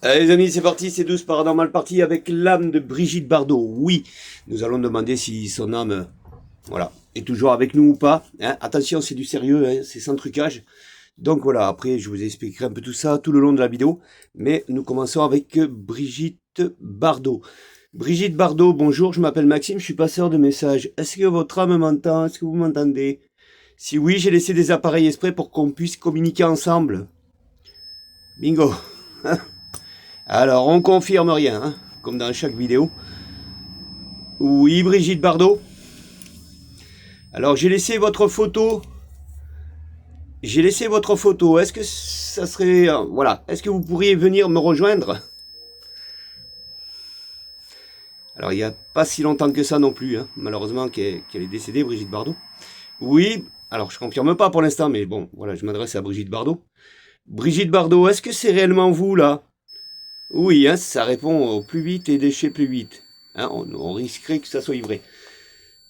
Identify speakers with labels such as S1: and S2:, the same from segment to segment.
S1: Allez les amis, c'est parti, c'est 12 Paranormal Party avec l'âme de Brigitte Bardot. Oui, nous allons demander si son âme, voilà, est toujours avec nous ou pas. Hein. Attention, c'est du sérieux, hein, c'est sans trucage. Donc voilà, après je vous expliquerai un peu tout ça tout le long de la vidéo. Mais nous commençons avec Brigitte Bardot. Brigitte Bardot, bonjour, je m'appelle Maxime, je suis passeur de messages. Est-ce que votre âme m'entend? Est-ce que vous m'entendez? Si oui, j'ai laissé des appareils exprès pour qu'on puisse communiquer ensemble. Bingo. Alors, on confirme rien, hein, comme dans chaque vidéo. Oui, Brigitte Bardot. Alors, j'ai laissé votre photo. J'ai laissé votre photo. Est-ce que ça serait... voilà. Est-ce que vous pourriez venir me rejoindre? Alors, il n'y a pas si longtemps que ça non plus, hein, malheureusement, qu'elle est décédée, Brigitte Bardot. Oui, alors je confirme pas pour l'instant, mais bon, voilà, je m'adresse à Brigitte Bardot. Brigitte Bardot, est-ce que c'est réellement vous, là? Oui, hein, ça répond au plus vite et déchet plus vite. Hein, on risquerait que ça soit vrai.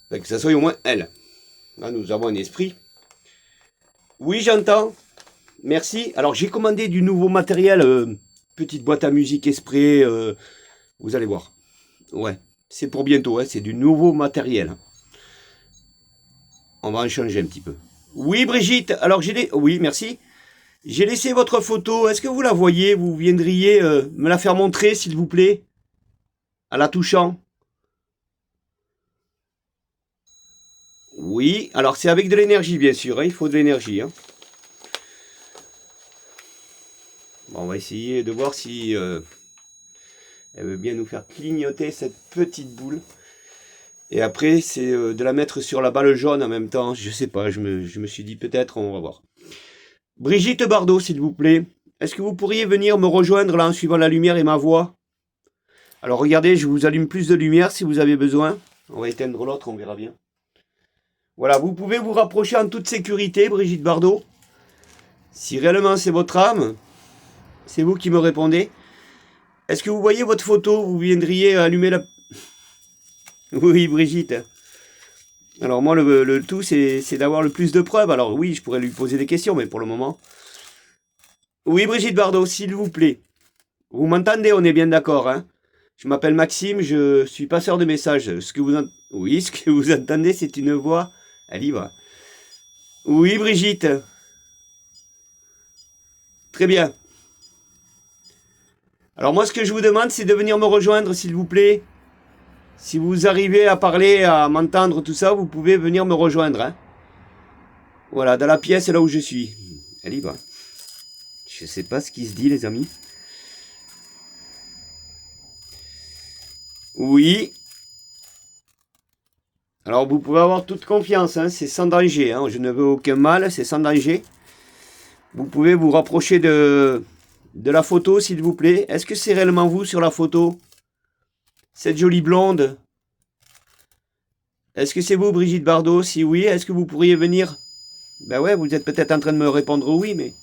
S1: Enfin, que ça soit au moins elle. Là, nous avons un esprit. Oui, j'entends. Merci. Alors, j'ai commandé du nouveau matériel. Petite boîte à musique exprès. Vous allez voir. Ouais, c'est pour bientôt. Hein, c'est du nouveau matériel. On va en changer un petit peu. Oui, Brigitte. Alors, oui, merci. J'ai laissé votre photo. Est-ce que vous la voyez? Vous viendriez me la faire montrer, s'il vous plaît? À la touchant. Oui, alors c'est avec de l'énergie, bien sûr. Hein, il faut de l'énergie. Hein. Bon, on va essayer de voir si elle veut bien nous faire clignoter cette petite boule. Et après, c'est de la mettre sur la balle jaune en même temps. Je sais pas, je me suis dit peut-être, on va voir. Brigitte Bardot, s'il vous plaît. Est-ce que vous pourriez venir me rejoindre là en suivant la lumière et ma voix? Alors regardez, je vous allume plus de lumière si vous avez besoin. On va éteindre l'autre, on verra bien. Voilà, vous pouvez vous rapprocher en toute sécurité, Brigitte Bardot. Si réellement c'est votre âme, c'est vous qui me répondez. Est-ce que vous voyez votre photo? Vous viendriez allumer la... Oui, Brigitte. Alors moi, le tout, c'est d'avoir le plus de preuves. Alors oui, je pourrais lui poser des questions, mais pour le moment... Oui, Brigitte Bardot, s'il vous plaît. Vous m'entendez? On est bien d'accord, hein? Je m'appelle Maxime, je suis passeur de messages. Oui, ce que vous entendez, c'est une voix... Elle y va. Oui, Brigitte. Très bien. Alors moi, ce que je vous demande, c'est de venir me rejoindre, s'il vous plaît. Si vous arrivez à parler, à m'entendre, tout ça, vous pouvez venir me rejoindre. Hein. Voilà, dans la pièce, là où je suis. Elle y va. Je sais pas ce qui se dit, les amis. Oui. Alors, vous pouvez avoir toute confiance, hein, c'est sans danger. Hein. Je ne veux aucun mal, c'est sans danger. Vous pouvez vous rapprocher de la photo, s'il vous plaît. Est-ce que c'est réellement vous sur la photo? Cette jolie blonde? Est-ce que c'est vous, Brigitte Bardot? Si oui, est-ce que vous pourriez venir? Ben ouais, vous êtes peut-être en train de me répondre oui, mais...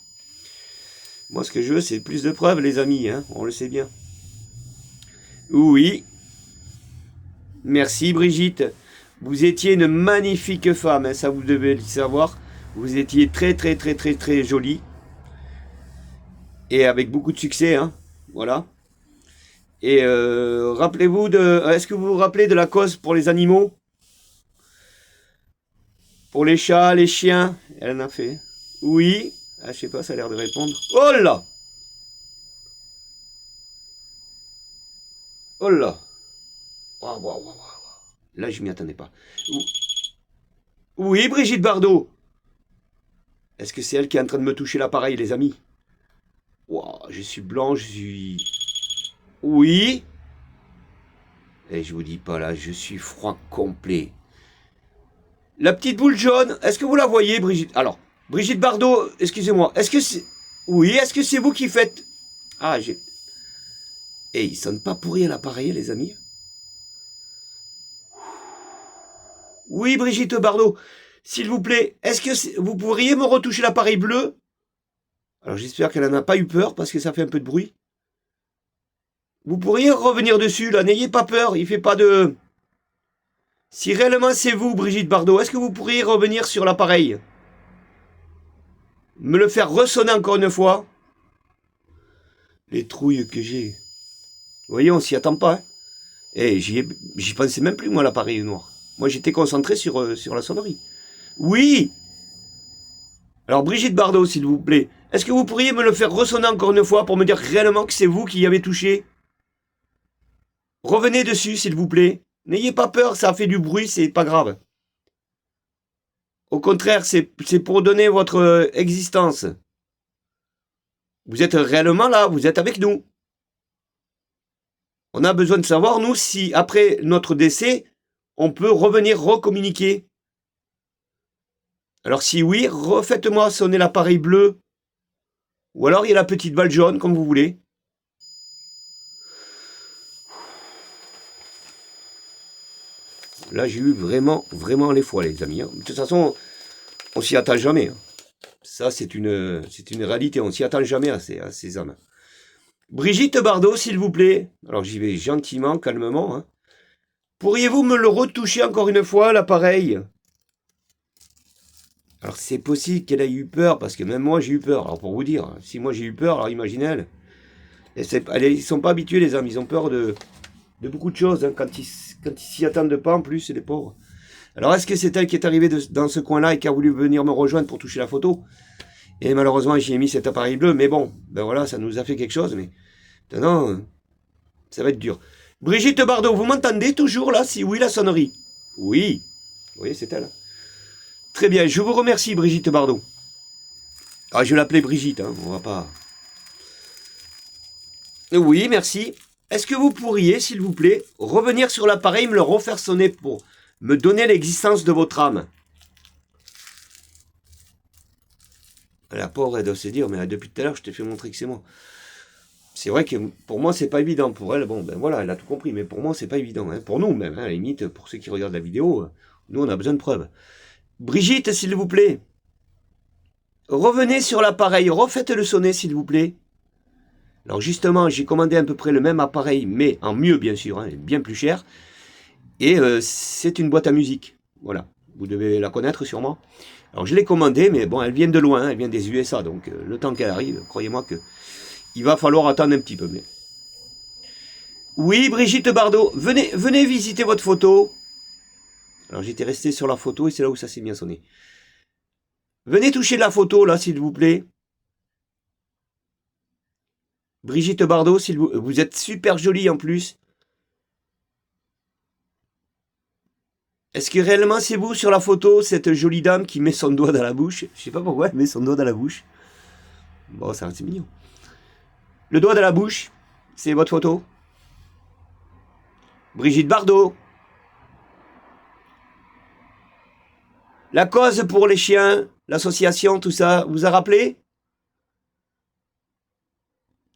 S1: Moi, ce que je veux, c'est plus de preuves, les amis, hein, on le sait bien. Oui. Merci, Brigitte. Vous étiez une magnifique femme, hein, ça vous devez le savoir. Vous étiez très, très, très, très, très jolie. Et avec beaucoup de succès, hein, voilà. Et rappelez-vous de... Est-ce que vous vous rappelez de la cause pour les animaux? Pour les chats, les chiens? Elle en a fait. Oui. Ah, je sais pas, ça a l'air de répondre. Oh là! Oh là! Waouh, waouh, waouh, waouh. Là, je m'y attendais pas. Oui, Brigitte Bardot. Est-ce que c'est elle qui est en train de me toucher l'appareil, les amis? Waouh, je suis blanc, je suis... Oui. Et je vous dis pas là, je suis froid complet. La petite boule jaune, est-ce que vous la voyez, Brigitte? Alors, Brigitte Bardot, excusez-moi, est-ce que c'est... Oui, est-ce que c'est vous qui faites... Ah, j'ai... Et il sonne pas pourri à l'appareil, les amis? Oui, Brigitte Bardot, s'il vous plaît, est-ce que vous pourriez me retoucher l'appareil bleu? Alors j'espère qu'elle n'en a pas eu peur parce que ça fait un peu de bruit. Vous pourriez revenir dessus, là, n'ayez pas peur, il fait pas de... Si réellement c'est vous, Brigitte Bardot, est-ce que vous pourriez revenir sur l'appareil? Me le faire ressonner encore une fois? Les trouilles que j'ai. Vous voyez, on s'y attend pas. Hein. Eh, j'y pensais même plus, moi, l'appareil noir. Moi, j'étais concentré sur la sonnerie. Oui. Alors, Brigitte Bardot, s'il vous plaît, est-ce que vous pourriez me le faire ressonner encore une fois pour me dire réellement que c'est vous qui y avez touché? Revenez dessus, s'il vous plaît. N'ayez pas peur, ça a fait du bruit, c'est pas grave. Au contraire, c'est pour donner votre existence. Vous êtes réellement là, vous êtes avec nous. On a besoin de savoir, nous, si après notre décès, on peut revenir recommuniquer. Alors si oui, refaites-moi sonner l'appareil bleu. Ou alors il y a la petite balle jaune, comme vous voulez. Là, j'ai eu vraiment les fois, les amis. De toute façon, on s'y attend jamais. Ça, c'est une réalité. On s'y attend jamais à ces âmes. Brigitte Bardot, s'il vous plaît. Alors, j'y vais gentiment, calmement. Hein. Pourriez-vous me le retoucher encore une fois, l'appareil? Alors, c'est possible qu'elle ait eu peur, parce que même moi, j'ai eu peur. Alors, pour vous dire, si moi, j'ai eu peur, alors imaginez elle. Ils sont pas habitués, les âmes. Ils ont peur de beaucoup de choses. Hein, quand ils s'y attendent pas, en plus, les pauvres. Alors, est-ce que c'est elle qui est arrivée dans ce coin-là et qui a voulu venir me rejoindre pour toucher la photo? Et malheureusement, j'y ai mis cet appareil bleu. Mais bon, ben voilà, ça nous a fait quelque chose. Mais maintenant, ça va être dur. Brigitte Bardot, vous m'entendez toujours là? Si oui, la sonnerie. Oui. Vous voyez, c'est elle. Très bien, je vous remercie, Brigitte Bardot. Ah, je l'appelais Brigitte, hein, on va pas... Oui, merci. Est-ce que vous pourriez, s'il vous plaît, revenir sur l'appareil, me le refaire sonner pour me donner l'existence de votre âme? La pauvre, elle doit se dire, mais depuis tout à l'heure, je t'ai fait montrer que c'est moi. C'est vrai que pour moi, c'est pas évident. Pour elle, bon, ben voilà, elle a tout compris, mais pour moi, c'est pas évident. Hein. Pour nous, même, hein, à la limite, pour ceux qui regardent la vidéo, nous, on a besoin de preuves. Brigitte, s'il vous plaît, revenez sur l'appareil, refaites-le sonner, s'il vous plaît. Alors justement, j'ai commandé à peu près le même appareil, mais en mieux, bien sûr, hein, bien plus cher. Et c'est une boîte à musique. Voilà, vous devez la connaître sûrement. Alors je l'ai commandée, mais bon, elle vient de loin, elle vient des USA, donc le temps qu'elle arrive, croyez-moi que il va falloir attendre un petit peu. Mais... Oui, Brigitte Bardot, venez visiter votre photo. Alors j'étais resté sur la photo et c'est là où ça s'est bien sonné. Venez toucher la photo, là, s'il vous plaît. Brigitte Bardot, vous êtes super jolie en plus. Est-ce que réellement c'est vous sur la photo, cette jolie dame qui met son doigt dans la bouche? Je sais pas pourquoi elle met son doigt dans la bouche. Bon, ça reste mignon. Le doigt dans la bouche, c'est votre photo? Brigitte Bardot. La cause pour les chiens, l'association, tout ça, vous a rappelé?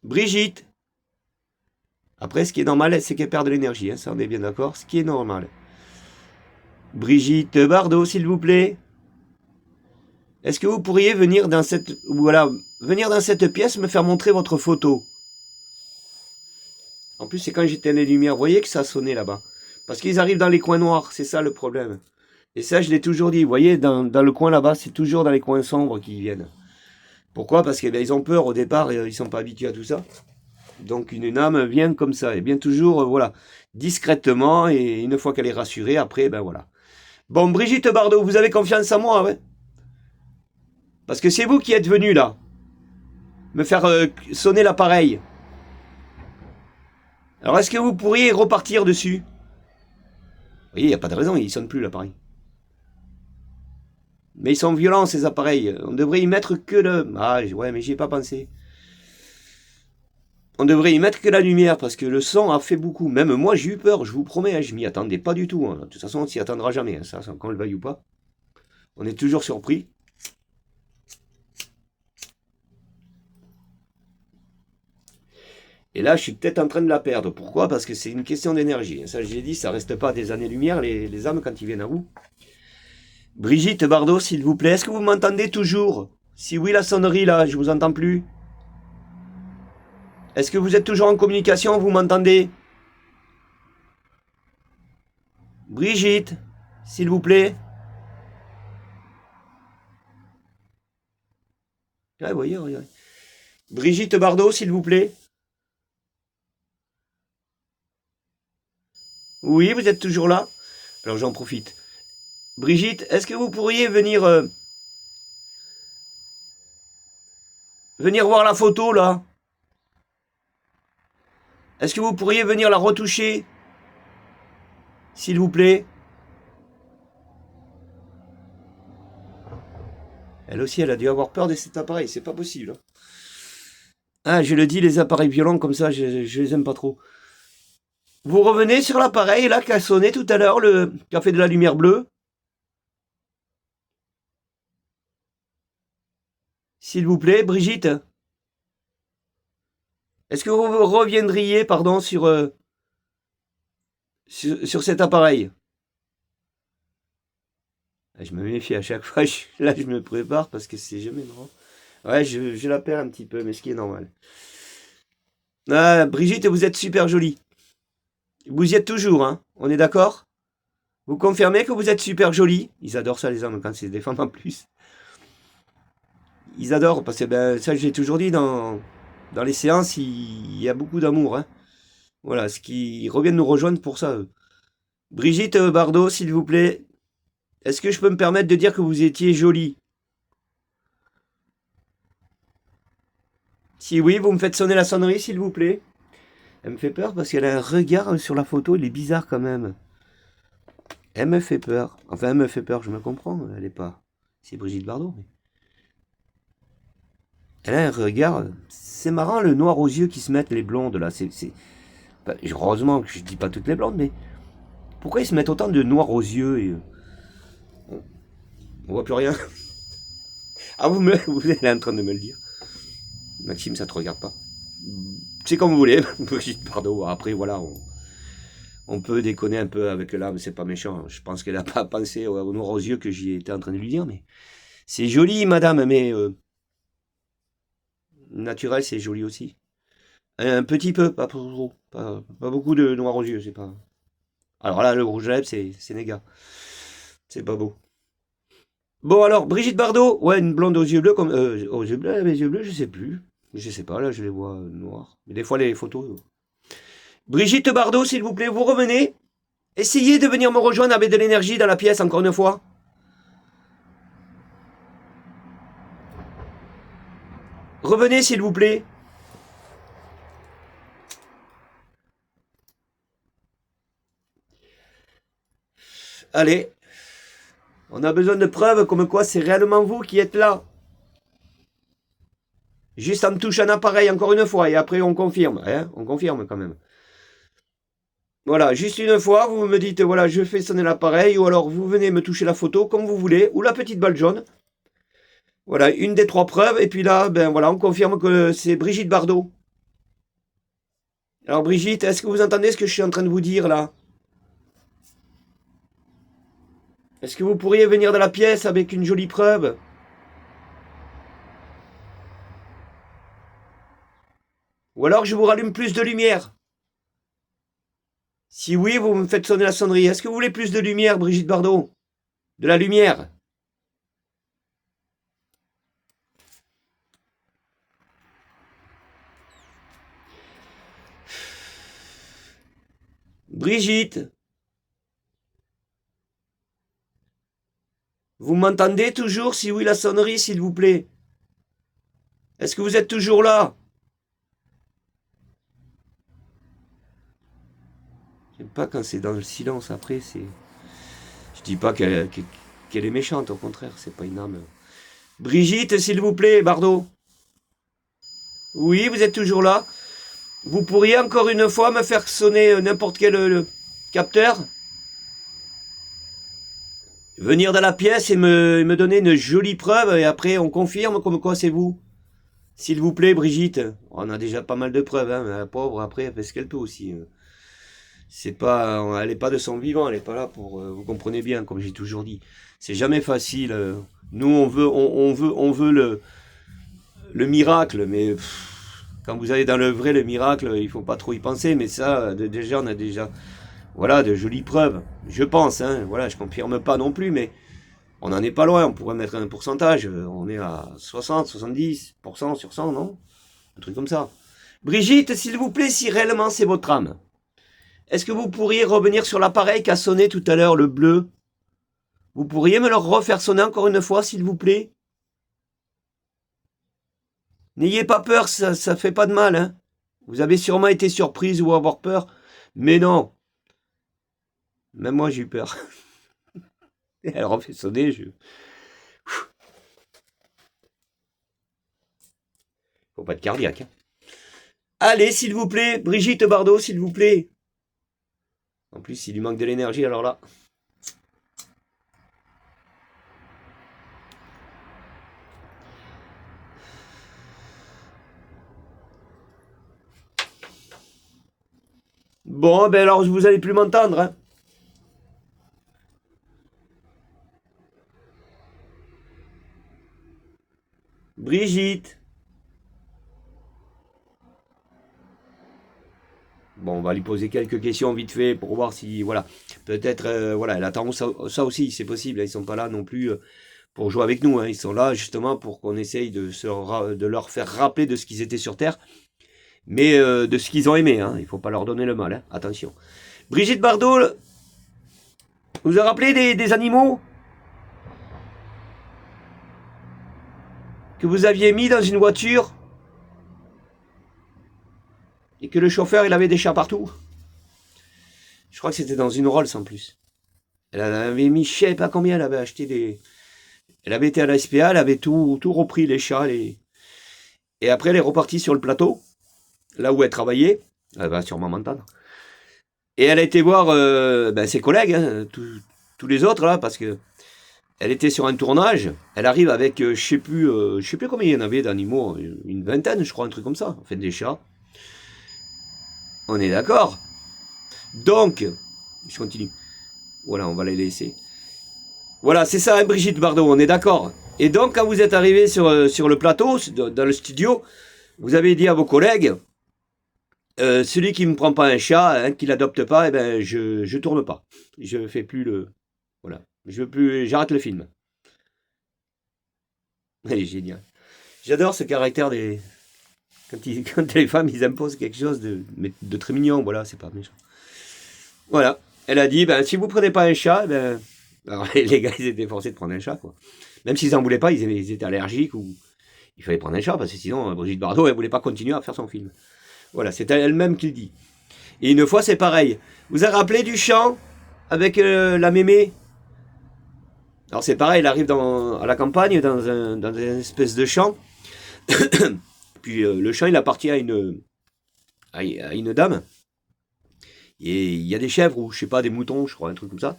S1: Brigitte. Après, ce qui est normal, c'est qu'elle perd de l'énergie, hein, ça on est bien d'accord, ce qui est normal. Brigitte Bardot, s'il vous plaît. Est-ce que vous pourriez venir dans cette pièce me faire montrer votre photo? En plus, c'est quand j'éteins les lumières, vous voyez que ça sonnait là-bas. Parce qu'ils arrivent dans les coins noirs, c'est ça le problème. Et ça, je l'ai toujours dit, vous voyez, dans le coin là-bas, c'est toujours dans les coins sombres qu'ils viennent. Pourquoi? Parce qu'ils ont peur au départ, ils sont pas habitués à tout ça. Donc une âme vient comme ça, et vient toujours, voilà, discrètement, et une fois qu'elle est rassurée, après, ben voilà. Bon, Brigitte Bardot, vous avez confiance en moi, ouais? Parce que c'est vous qui êtes venu là, me faire sonner l'appareil. Alors est-ce que vous pourriez repartir dessus? Vous voyez, il n'y a pas de raison, il ne sonne plus l'appareil. Mais ils sont violents ces appareils, on devrait y mettre que le... Ah ouais, mais j'y ai pas pensé. On devrait y mettre que la lumière, parce que le son a fait beaucoup. Même moi, j'ai eu peur, je vous promets, hein, je m'y attendais pas du tout. Hein. De toute façon, on s'y attendra jamais, hein, ça, qu'on le veuille ou pas. On est toujours surpris. Et là, je suis peut-être en train de la perdre. Pourquoi? Parce que c'est une question d'énergie. Ça, je l'ai dit, ça reste pas des années-lumière, les âmes, quand ils viennent à vous. Brigitte Bardot, s'il vous plaît, est-ce que vous m'entendez toujours? Si oui, la sonnerie, là, je vous entends plus. Est-ce que vous êtes toujours en communication? Vous m'entendez? Brigitte, s'il vous plaît. Ah, voyez, regardez. Brigitte Bardot, s'il vous plaît. Oui, vous êtes toujours là? Alors j'en profite. Brigitte, est-ce que vous pourriez venir venir voir la photo là? Est-ce que vous pourriez venir la retoucher? S'il vous plaît. Elle aussi, elle a dû avoir peur de cet appareil, c'est pas possible. Ah, je le dis, les appareils violents comme ça, je les aime pas trop. Vous revenez sur l'appareil là qui a sonné tout à l'heure, qui a fait de la lumière bleue. S'il vous plaît, Brigitte. Est-ce que vous reviendriez, pardon, sur cet appareil? Je me méfie à chaque fois, là je me prépare parce que c'est jamais drôle. Ouais, je la perds un petit peu, mais ce qui est normal. Ah, Brigitte, vous êtes super jolie. Vous y êtes toujours, hein? On est d'accord? Vous confirmez que vous êtes super jolie? Ils adorent ça, les hommes, quand c'est des femmes en plus. Ils adorent, parce que ben, ça, j'ai toujours dit, dans les séances, il y a beaucoup d'amour. Hein. Voilà, ils reviennent nous rejoindre pour ça, eux. Brigitte Bardot, s'il vous plaît, est-ce que je peux me permettre de dire que vous étiez jolie? Si oui, vous me faites sonner la sonnerie, s'il vous plaît. Elle me fait peur parce qu'elle a un regard sur la photo, il est bizarre quand même. Elle me fait peur. Enfin, elle me fait peur, je me comprends. Elle est pas. C'est Brigitte Bardot. Mais... elle a un regard. C'est marrant le noir aux yeux qui se mettent les blondes là. Enfin, heureusement que je dis pas toutes les blondes, mais pourquoi ils se mettent autant de noir aux yeux et... on voit plus rien. Ah, vous êtes en train de me le dire. Maxime, ça te regarde pas. C'est comme vous voulez, Brigitte Bardot. Après, voilà, on peut déconner un peu avec l'âme, c'est pas méchant. Je pense qu'elle n'a pas pensé au noir aux yeux que j'y étais en train de lui dire, mais c'est joli, madame, mais naturel, c'est joli aussi. Un petit peu, pas trop, pas beaucoup de noir aux yeux, c'est pas. Alors là, le rouge à lèvres, c'est néga. C'est pas beau. Bon alors, Brigitte Bardot, ouais, une blonde aux yeux bleus, comme aux yeux bleus, les yeux bleus, je sais plus. Je sais pas, là, je les vois noirs. Mais des fois, les photos. Brigitte Bardot, s'il vous plaît, vous revenez. Essayez de venir me rejoindre avec de l'énergie dans la pièce, encore une fois. Revenez, s'il vous plaît. Allez. On a besoin de preuves comme quoi c'est réellement vous qui êtes là. Juste on me touche un appareil encore une fois et après on confirme. Hein, on confirme quand même. Voilà, juste une fois, vous me dites, voilà, je fais sonner l'appareil, ou alors vous venez me toucher la photo comme vous voulez, ou la petite balle jaune. Voilà, une des trois preuves, et puis là, ben voilà, on confirme que c'est Brigitte Bardot. Alors Brigitte, est-ce que vous entendez ce que je suis en train de vous dire là? Est-ce que vous pourriez venir dans la pièce avec une jolie preuve? Ou alors je vous rallume plus de lumière? Si oui, vous me faites sonner la sonnerie. Est-ce que vous voulez plus de lumière, Brigitte Bardot? De la lumière? Brigitte? Vous m'entendez toujours? Si oui, la sonnerie, s'il vous plaît. Est-ce que vous êtes toujours là? J'aime pas quand c'est dans le silence après, c'est... je dis pas qu'elle est méchante, au contraire, c'est pas une âme. Brigitte, s'il vous plaît, Bardot. Oui, vous êtes toujours là. Vous pourriez encore une fois me faire sonner n'importe quel capteur? Venir dans la pièce et me donner une jolie preuve et après on confirme comme quoi c'est vous. S'il vous plaît, Brigitte. On a déjà pas mal de preuves, hein, mais la pauvre, après, elle fait ce qu'elle peut aussi. C'est pas, elle est pas de son vivant, elle est pas là pour, vous comprenez bien, comme j'ai toujours dit. C'est jamais facile. Nous, on veut le miracle, mais quand vous allez dans le vrai, le miracle, il faut pas trop y penser. Mais ça, déjà, on a déjà, voilà, de jolies preuves. Je pense, hein, voilà, je confirme pas non plus, mais on n'en est pas loin. On pourrait mettre un pourcentage. On est à 60, 70% sur 100, non? Un truc comme ça. Brigitte, s'il vous plaît, si réellement c'est votre âme, Est-ce que vous pourriez revenir sur l'appareil qui a sonné tout à l'heure, le bleu? Vous pourriez me le refaire sonner encore une fois, s'il vous plaît? N'ayez pas peur, ça fait pas de mal, hein. Vous avez sûrement été surprise ou avoir peur, mais non. Même moi, j'ai eu peur. Elle refait sonner, Faut pas être cardiaque, hein. Allez, s'il vous plaît, Brigitte Bardot, s'il vous plaît. En plus, il lui manque de l'énergie, alors là. Bon, ben alors, vous allez plus m'entendre, hein. Brigitte. Bon, on va lui poser quelques questions vite fait pour voir si, voilà, peut-être, voilà, elle attend ça aussi, c'est possible. Ils sont pas là non plus pour jouer avec nous, hein. Ils sont là justement pour qu'on essaye de leur faire rappeler de ce qu'ils étaient sur Terre, mais de ce qu'ils ont aimé, hein. Il faut pas leur donner le mal, hein. Attention. Brigitte Bardot, vous vous rappelez des animaux que vous aviez mis dans une voiture et que le chauffeur, il avait des chats partout? Je crois que c'était dans une Rolls en plus. Elle avait mis, je sais pas combien, elle avait acheté des... Elle avait été à la SPA, elle avait tout repris, les chats, Et après, elle est repartie sur le plateau, là où elle travaillait. Elle va sûrement m'entendre. Et elle a été voir ses collègues, hein, tous les autres, là, parce que elle était sur un tournage. Elle arrive avec, je sais plus combien il y en avait d'animaux, une vingtaine, je crois, un truc comme ça. Enfin, des chats. On est d'accord. Donc, je continue. Voilà, on va les laisser. Voilà, c'est ça, hein, Brigitte Bardot, on est d'accord. Et donc, quand vous êtes arrivé sur le plateau, dans le studio, vous avez dit à vos collègues, celui qui ne me prend pas un chat, hein, qui l'adopte pas, eh ben, je tourne pas. Je fais plus le... Voilà. Je veux plus... J'arrête le film. Elle est génial. J'adore ce caractère des... Quand les femmes, ils imposent quelque chose de très mignon, voilà, c'est pas méchant. Voilà. Elle a dit, ben, si vous prenez pas un chat, ben... Alors, les gars, ils étaient forcés de prendre un chat, quoi. Même s'ils en voulaient pas, ils étaient allergiques ou... Il fallait prendre un chat, parce que sinon, Brigitte Bardot, elle voulait pas continuer à faire son film. Voilà, c'est elle-même qui le dit. Et une fois, c'est pareil. Vous avez rappelé du chant avec la mémé? Alors c'est pareil, elle arrive à la campagne, dans une espèce de champ. Puis le champ, il appartient à une dame. Et il y a des chèvres, ou je sais pas, des moutons, je crois, un truc comme ça.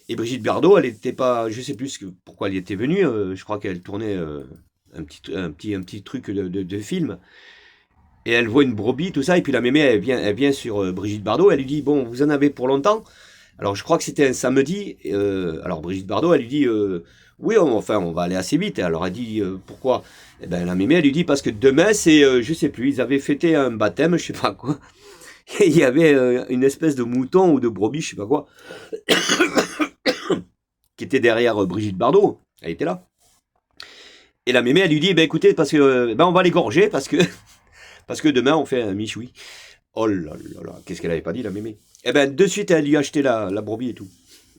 S1: Et Brigitte Bardot, elle n'était pas, je sais plus pourquoi elle y était venue. Je crois qu'elle tournait un petit truc de film. Et elle voit une brebis, tout ça, et puis la mémé, elle vient sur Brigitte Bardot, elle lui dit, bon, vous en avez pour longtemps? Alors je crois que c'était un samedi, alors Brigitte Bardot, elle lui dit, oui, on va aller assez vite. Alors elle dit, pourquoi? Eh ben la mémé, elle lui dit, parce que demain, c'est, je sais plus, ils avaient fêté un baptême, je sais pas quoi, et il y avait une espèce de mouton ou de brebis, je sais pas quoi, qui était derrière Brigitte Bardot, elle était là. Et la mémé, elle lui dit, ben écoutez, parce que, ben on va l'égorger, parce que demain, on fait un michoui. Oh là là là, qu'est-ce qu'elle avait pas dit, la mémé? Eh ben, de suite, elle lui a acheté la brebis et tout.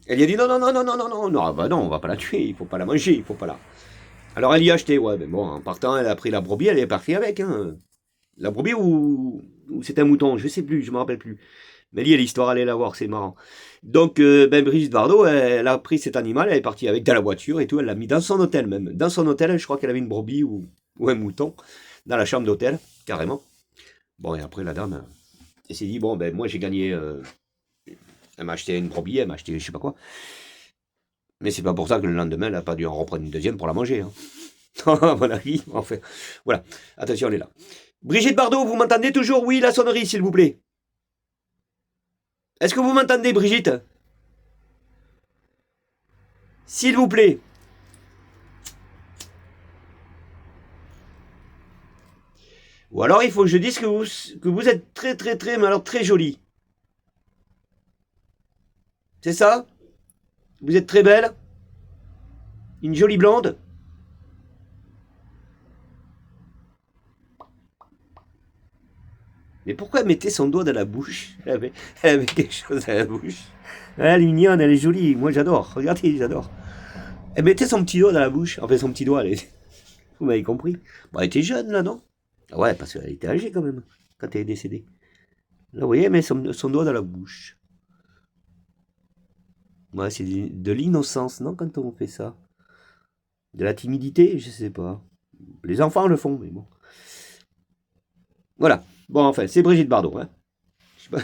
S1: Elle lui a dit, non, non, non, non, non, non, non, non, bah non, on va pas la tuer, il faut pas la manger, il faut pas la... Alors, elle lui a acheté, ouais, ben bon, en partant, elle a pris la brebis, elle est partie avec, hein. La brebis ou c'est un mouton, je sais plus, je me rappelle plus. Mais liée l'histoire, allez la voir, c'est marrant. Donc, Brigitte Bardot, elle a pris cet animal, elle est partie avec dans la voiture et tout, elle l'a mis dans son hôtel même. Dans son hôtel, je crois qu'elle avait une brebis ou un mouton, dans la chambre d'hôtel, carrément. Bon, et après, la dame, elle s'est dit, bon, ben moi j'ai gagné, elle m'a acheté une brebis, elle m'a acheté je sais pas quoi. Mais c'est pas pour ça que le lendemain, elle n'a pas dû en reprendre une deuxième pour la manger, hein. À mon avis, enfin, voilà. Attention, elle est là. Brigitte Bardot, vous m'entendez toujours? Oui, la sonnerie, s'il vous plaît. Est-ce que vous m'entendez, Brigitte? S'il vous plaît. Ou alors il faut que je dise que vous êtes très très très, mais alors très jolie. C'est ça? Vous êtes très belle? Une jolie blonde? Mais pourquoi elle mettait son doigt dans la bouche? Elle avait quelque chose à la bouche. Elle est mignonne, elle est jolie. Moi, j'adore. Regardez, j'adore. Elle mettait son petit doigt dans la bouche. Enfin, son petit doigt, vous m'avez compris. Bon, elle était jeune, là, non? Ah ouais, parce qu'elle était âgée, quand même, quand elle est décédée. Là, vous voyez, elle met son doigt dans la bouche. Ouais, c'est de l'innocence, non, quand on fait ça? De la timidité, je sais pas. Les enfants le font, mais bon. Voilà. Bon, enfin, c'est Brigitte Bardot, hein. Je sais pas.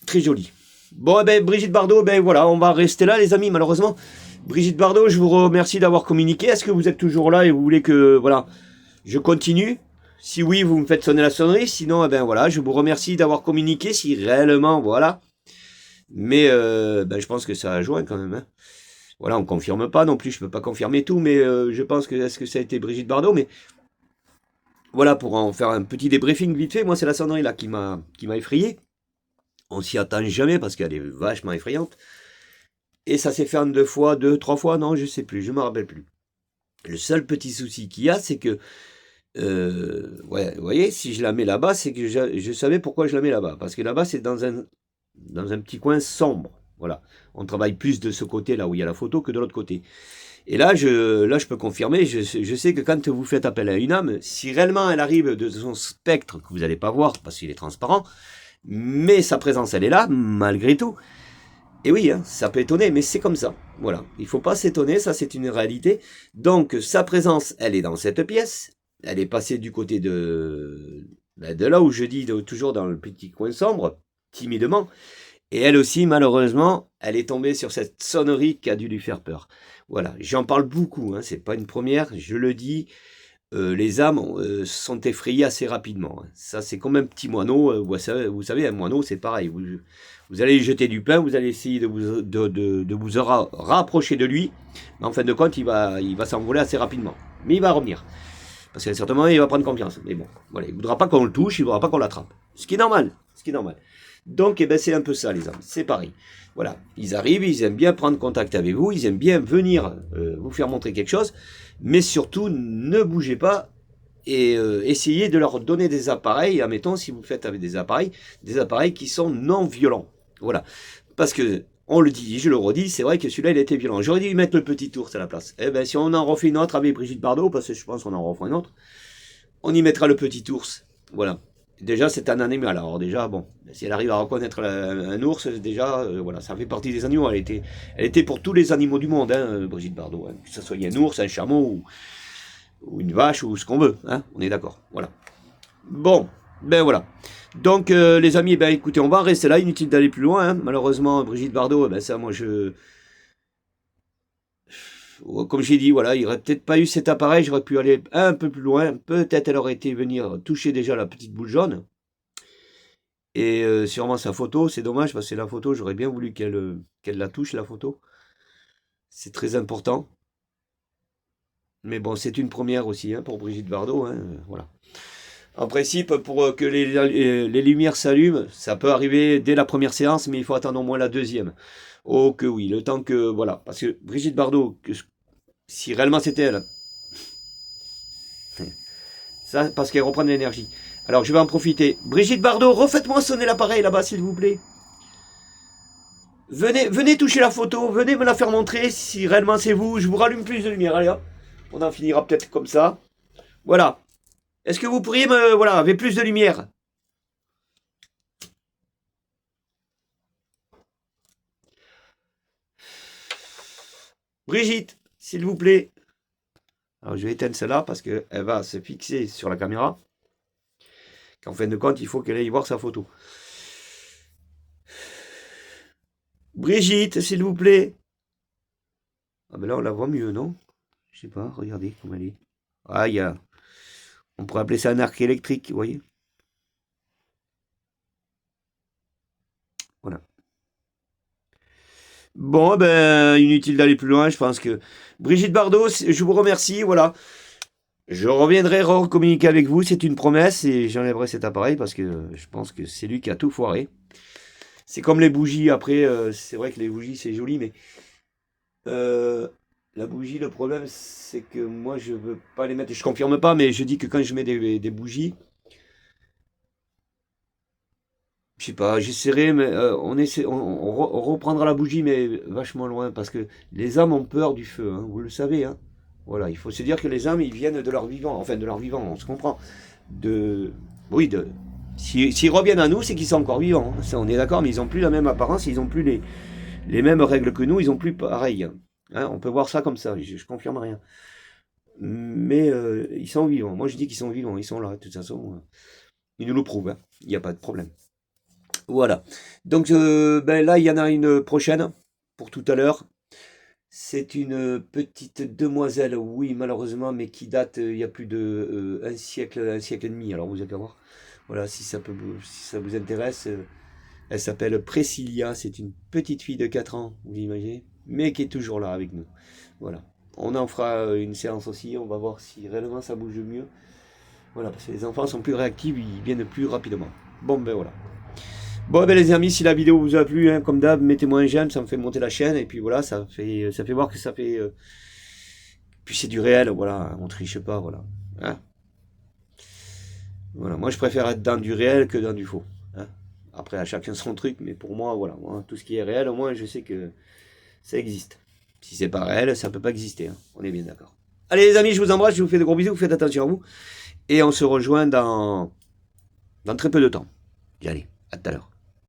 S1: Très jolie. Bon, eh ben, Brigitte Bardot, ben voilà, on va rester là, les amis, malheureusement. Brigitte Bardot, je vous remercie d'avoir communiqué. Est-ce que vous êtes toujours là et vous voulez que, voilà, je continue? Si oui, vous me faites sonner la sonnerie. Sinon, eh ben voilà, je vous remercie d'avoir communiqué. Si réellement, voilà. Mais ben, je pense que ça a joint quand même. Hein. Voilà, on confirme pas non plus. Je peux pas confirmer tout, mais je pense que est-ce que ça a été Brigitte Bardot? Mais voilà, pour en faire un petit débriefing vite fait. Moi, c'est la sonnerie là qui m'a effrayé. On s'y attend jamais parce qu'elle est vachement effrayante. Et ça s'est fait en 2 fois, 2, 3 fois, non, je sais plus, je me rappelle plus. Le seul petit souci qu'il y a, c'est que, ouais, vous voyez, si je la mets là-bas, c'est que je savais pourquoi je la mets là-bas. Parce que là-bas, c'est dans un petit coin sombre. Voilà. On travaille plus de ce côté là où il y a la photo que de l'autre côté. Et là, je peux confirmer, je sais que quand vous faites appel à une âme, si réellement elle arrive de son spectre que vous n'allez pas voir parce qu'il est transparent, mais sa présence, elle est là, malgré tout. Et oui, hein, ça peut étonner, mais c'est comme ça. Voilà. Il ne faut pas s'étonner, ça c'est une réalité. Donc, sa présence, elle est dans cette pièce. Elle est passée du côté de là où je dis, toujours dans le petit coin sombre, timidement. Et elle aussi, malheureusement, elle est tombée sur cette sonnerie qui a dû lui faire peur. Voilà. J'en parle beaucoup, hein, c'est pas une première, je le dis. Les âmes sont effrayées assez rapidement. Hein. Ça, c'est comme un petit moineau. Vous savez, un moineau, c'est pareil. Vous allez lui jeter du pain, vous allez essayer de vous rapprocher de lui, mais en fin de compte, il va s'envoler assez rapidement. Mais il va revenir. Parce qu'à un certain moment, il va prendre confiance. Mais bon, voilà, il ne voudra pas qu'on le touche, il ne voudra pas qu'on l'attrape. Ce qui est normal. Ce qui est normal. Donc, eh ben, c'est un peu ça, les âmes. C'est pareil. Voilà. Ils arrivent, ils aiment bien prendre contact avec vous, ils aiment bien venir vous faire montrer quelque chose, mais surtout, ne bougez pas et essayez de leur donner des appareils, admettons, si vous le faites avec des appareils qui sont non violents. Voilà. Parce que, on le dit, je le redis, c'est vrai que celui-là, il était violent. J'aurais dû mettre le petit ours à la place. Eh ben, si on en refait une autre avec Brigitte Bardot, parce que je pense qu'on en refera une autre, on y mettra le petit ours. Voilà. Déjà, c'est un animal. Alors déjà, bon, si elle arrive à reconnaître un ours, déjà, voilà, ça fait partie des animaux. Elle était pour tous les animaux du monde, hein, Brigitte Bardot. Hein. Que ce soit un ours, un chameau, ou une vache, ou ce qu'on veut. Hein. On est d'accord. Voilà. Bon, ben voilà. Donc, les amis, ben écoutez, on va en rester là. Inutile d'aller plus loin. Hein. Malheureusement, Brigitte Bardot, ben ça, moi, comme j'ai dit, voilà, il n'y aurait peut-être pas eu cet appareil, j'aurais pu aller un peu plus loin. Peut-être elle aurait été venir toucher déjà la petite boule jaune. Et sûrement sa photo, c'est dommage parce que la photo, j'aurais bien voulu qu'elle la touche, la photo. C'est très important. Mais bon, c'est une première aussi hein, pour Brigitte Bardot. Hein, voilà. En principe, pour que les lumières s'allument, ça peut arriver dès la première séance, mais il faut attendre au moins la deuxième. Oh que oui, le temps que... Voilà. Parce que Brigitte Bardot, si réellement c'était elle, ça, parce qu'elle reprend de l'énergie. Alors je vais en profiter. Brigitte Bardot, refaites-moi sonner l'appareil là-bas, s'il vous plaît. Venez toucher la photo, venez me la faire montrer si réellement c'est vous. Je vous rallume plus de lumière, allez hop. On en finira peut-être comme ça. Voilà. Est-ce que vous pourriez me... Voilà, avec plus de lumière. Brigitte, s'il vous plaît. Alors je vais éteindre celle-là parce qu'elle va se fixer sur la caméra. Qu'en fin de compte, il faut qu'elle aille voir sa photo. Brigitte, s'il vous plaît. Ah ben là, on la voit mieux, non? Je sais pas, regardez comment elle est. Ah, il y a... On pourrait appeler ça un arc électrique, vous voyez? Voilà. Bon, ben, inutile d'aller plus loin, je pense que... Brigitte Bardot, je vous remercie, voilà. Je reviendrai recommuniquer avec vous, c'est une promesse, et j'enlèverai cet appareil parce que je pense que c'est lui qui a tout foiré. C'est comme les bougies, après, c'est vrai que les bougies, c'est joli, mais... la bougie, le problème, c'est que moi, je veux pas les mettre... Je confirme pas, mais je dis que quand je mets des bougies, Je sais pas, j'essaierai, mais on reprendra la bougie, mais vachement loin, parce que les âmes ont peur du feu, hein, vous le savez, hein. Voilà, il faut se dire que les âmes, ils viennent de leur vivant, enfin de leur vivant, on se comprend. De, oui, s'ils reviennent à nous, c'est qu'ils sont encore vivants, hein. Ça, on est d'accord, mais ils n'ont plus la même apparence, ils n'ont plus les mêmes règles que nous, ils n'ont plus pareil, hein. On peut voir ça comme ça, je confirme rien. Mais ils sont vivants, moi je dis qu'ils sont vivants, ils sont là, de toute façon, ils nous le prouvent, hein. Il n'y a pas de problème. Voilà. Donc ben là, il y en a une prochaine pour tout à l'heure. C'est une petite demoiselle, oui, malheureusement, mais qui date il y a plus de un siècle et demi. Alors vous allez voir. Voilà, si ça vous intéresse, elle s'appelle Priscilla. C'est une petite fille de 4 ans, vous imaginez, mais qui est toujours là avec nous. Voilà. On en fera une séance aussi. On va voir si réellement ça bouge mieux. Voilà, parce que les enfants sont plus réactifs, ils viennent plus rapidement. Bon, ben voilà. Bon, ben les amis, si la vidéo vous a plu, hein, comme d'hab, mettez-moi un j'aime, ça me fait monter la chaîne, et puis voilà, ça fait voir que ça fait... puis c'est du réel, voilà, on triche pas, voilà. Hein, voilà, moi je préfère être dans du réel que dans du faux. Hein. Après, à chacun son truc, mais pour moi, voilà, moi, tout ce qui est réel, au moins je sais que ça existe. Si c'est pas réel, ça peut pas exister, hein. On est bien d'accord. Allez les amis, je vous embrasse, je vous fais de gros bisous, vous faites attention à vous, et on se rejoint dans très peu de temps. Allez, à tout à l'heure.